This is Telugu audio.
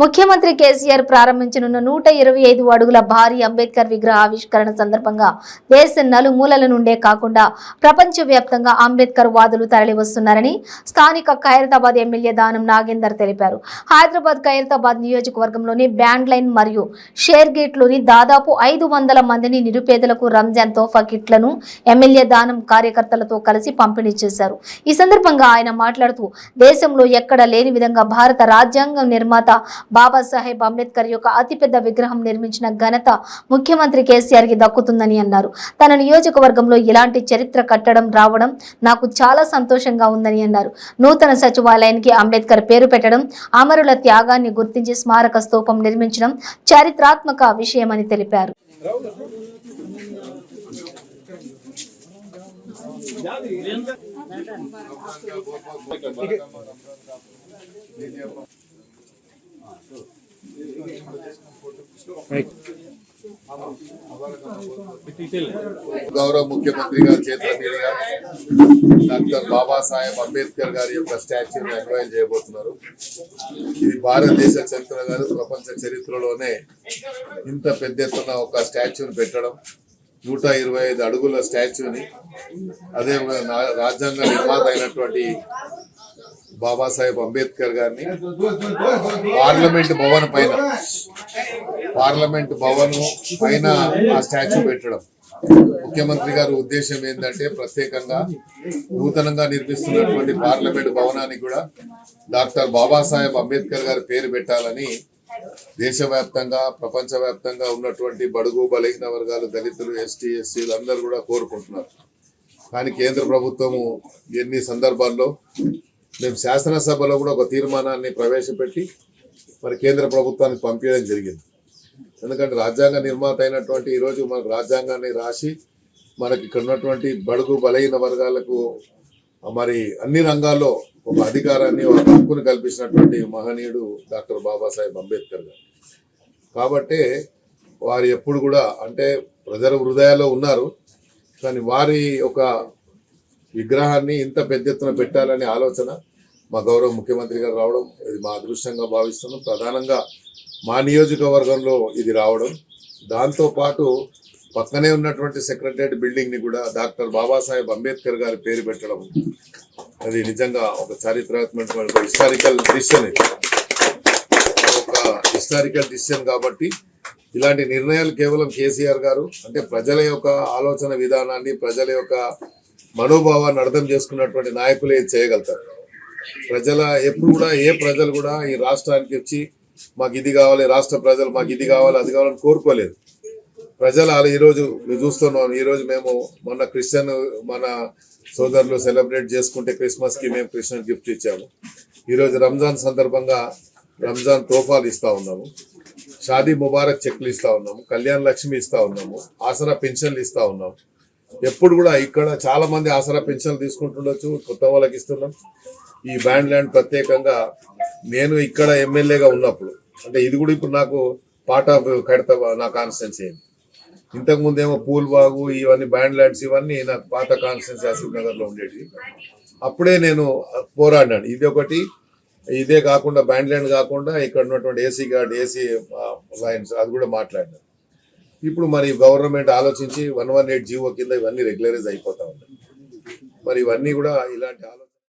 ముఖ్యమంత్రి కేసీఆర్ ప్రారంభించనున్న 125 అడుగుల భారీ అంబేద్కర్ విగ్రహ ఆవిష్కరణ సందర్భంగా దేశ నలుమూలల నుండే కాకుండా ప్రపంచవ్యాప్తంగా అంబేద్కర్ వాదులు తరలివస్తున్నారని స్థానిక ఖైరతాబాద్ ఎమ్మెల్యే దానం నాగేందర్ తెలిపారు. హైదరాబాద్ ఖైరతాబాద్ నియోజకవర్గంలోని బ్యాండ్ లైన్ మరియు షేర్ గేట్ లోని దాదాపు 500 మందిని నిరుపేదలకు రంజాన్ తోఫా కిట్లను ఎమ్మెల్యే దానం కార్యకర్తలతో కలిసి పంపిణీ చేశారు. ఈ సందర్భంగా ఆయన మాట్లాడుతూ దేశంలో ఎక్కడ లేని విధంగా భారత రాజ్యాంగం నిర్మాత బాబాసాహెబ్ అంబేద్కర్ యొక్క అతిపెద్ద విగ్రహం నిర్మించిన ఘనత ముఖ్యమంత్రి కేసీఆర్ కి దక్కుతుందని అన్నారు. తన నియోజకవర్గంలో ఇలాంటి చరిత్ర కట్టడం రావడం నాకు చాలా సంతోషంగా ఉందని అన్నారు. నూతన సచివాలయానికి అంబేద్కర్ పేరు పెట్టడం, అమరుల త్యాగాన్ని గుర్తించి స్మారక స్తూపం నిర్మించడం చారిత్రాత్మక విషయమని తెలిపారు. గౌరవ ముఖ్యమంత్రి గారి చేతుల మీదుగా డాక్టర్ బాబాసాహెబ్ అంబేద్కర్ గారి యొక్క స్టాచ్యూని అన్వయం చేయబోతున్నారు. ఇది భారతదేశ చరిత్ర గారు ప్రపంచ చరిత్రలోనే ఇంత పెద్ద ఎత్తున ఒక స్టాచ్యూని పెట్టడం, 125 అడుగుల స్టాచ్యూని, అదే రాజ్యాంగ నిర్మాత అయినటువంటి బాబాసాహెబ్ అంబేద్కర్ గారిని పార్లమెంట్ భవన్ పైన ఆ స్టాచ్యూ పెట్టడం ముఖ్యమంత్రి గారి ఉద్దేశం ఏంటంటే ప్రత్యేకంగా నూతనంగా నిర్మిస్తున్నటువంటి పార్లమెంట్ భవనానికి కూడా డాక్టర్ బాబాసాహెబ్ అంబేద్కర్ గారి పేరు పెట్టాలని దేశవ్యాప్తంగా ప్రపంచవ్యాప్తంగా ఉన్నటువంటి బడుగు బలహీన వర్గాలు, దళితులు, ఎస్టీ ఎస్సీలు అందరూ కూడా కోరుకుంటున్నారు. కానీ కేంద్ర ప్రభుత్వము ఎన్ని సందర్భాల్లో మేము శాసనసభలో కూడా ఒక తీర్మానాన్ని ప్రవేశపెట్టి మరి కేంద్ర ప్రభుత్వానికి పంపించడం జరిగింది. ఎందుకంటే రాజ్యాంగ నిర్మాత అయినటువంటి ఈరోజు మనకు రాజ్యాంగాన్ని రాసి మనకి ఇక్కడ ఉన్నటువంటి బడుగు బలహీన వర్గాలకు మరి అన్ని రంగాల్లో ఒక అధికారాన్ని, ఒక హక్కును కల్పించినటువంటి మహనీయుడు డాక్టర్ బాబాసాహెబ్ అంబేద్కర్ గారు. కాబట్టి వారు ఎప్పుడు కూడా అంటే ప్రజల హృదయాల్లో ఉన్నారు. కానీ వారి ఒక విగ్రహాన్ని ఇంత పెద్ద ఎత్తున పెట్టాలనే ఆలోచన మా గౌరవ ముఖ్యమంత్రి గారు రావడం ఇది మా అదృష్టంగా భావిస్తున్నాం. ప్రధానంగా మా నియోజకవర్గంలో ఇది రావడం, దాంతోపాటు పక్కనే ఉన్నటువంటి సెక్రటరియట్ బిల్డింగ్ని కూడా డాక్టర్ బాబాసాహెబ్ అంబేద్కర్ గారి పేరు పెట్టడం అది నిజంగా ఒక చారిత్రాత్మక హిస్టారికల్ డిసిషన్ కాబట్టి ఇలాంటి నిర్ణయాలు కేవలం కేసీఆర్ గారు అంటే ప్రజల యొక్క ఆలోచన విధానాన్ని, ప్రజల యొక్క మనోభావాన్ని అర్థం చేసుకున్నటువంటి నాయకులే చేయగలుగుతారు. ఎప్పుడు కూడా ఏ ప్రజలు కూడా ఈ రాష్ట్రానికి వచ్చి మాకు ఇది కావాలి, రాష్ట్ర ప్రజలు మాకు ఇది కావాలి అది కావాలని కోరుకోలేదు. ప్రజలు ఈరోజు మేము చూస్తున్నాం. ఈరోజు మేము మొన్న క్రిస్టియన్ మన సోదరులు సెలబ్రేట్ చేసుకుంటే క్రిస్మస్కి మేము క్రిస్టియన్ గిఫ్ట్ ఇచ్చాము. ఈరోజు రంజాన్ సందర్భంగా రంజాన్ తోఫాలు ఇస్తూ ఉన్నాము, షాదీ ముబారక్ చెక్లు ఇస్తూ ఉన్నాము, కళ్యాణ లక్ష్మి ఇస్తూ ఉన్నాము, ఆసరా పెన్షన్లు ఇస్తూ ఉన్నాము. ఎప్పుడు కూడా ఇక్కడ చాలా మంది ఆసరా పెన్షన్లు తీసుకుంటుండొచ్చు, కొత్త వాళ్ళకి ఇస్తున్నాం. ఈ బ్యాండ్ ల్యాండ్ ప్రత్యేకంగా నేను ఇక్కడ ఎమ్మెల్యేగా ఉన్నప్పుడు అంటే ఇది కూడా ఇప్పుడు నాకు పార్ట్ ఆఫ్ ఖైరతాబాద్ నా కాన్స్టిట్యున్సీ అయింది. ఇంతకుముందేమో పూల్బాగు ఇవన్నీ బ్యాండ్ ల్యాండ్స్ ఇవన్నీ నాకు పాత కాన్స్టిట్యున్సీ అసూఫ్ నగర్లో ఉండేవి. అప్పుడే నేను పోరాడినాను. ఇది ఒకటి, ఇదే కాకుండా బ్యాండ్ ల్యాండ్ కాకుండా ఇక్కడ ఉన్నటువంటి ఏసీ గార్డ్, ఏసీ లైన్స్ అది కూడా మాట్లాడినాను. ఇప్పుడు మరి గవర్నమెంట్ ఆలోచించి 118 జీవో కింద ఇవన్నీ రెగ్యులరైజ్ అయిపోతా ఉన్నాయి. మరి ఇవన్నీ కూడా ఇలాంటి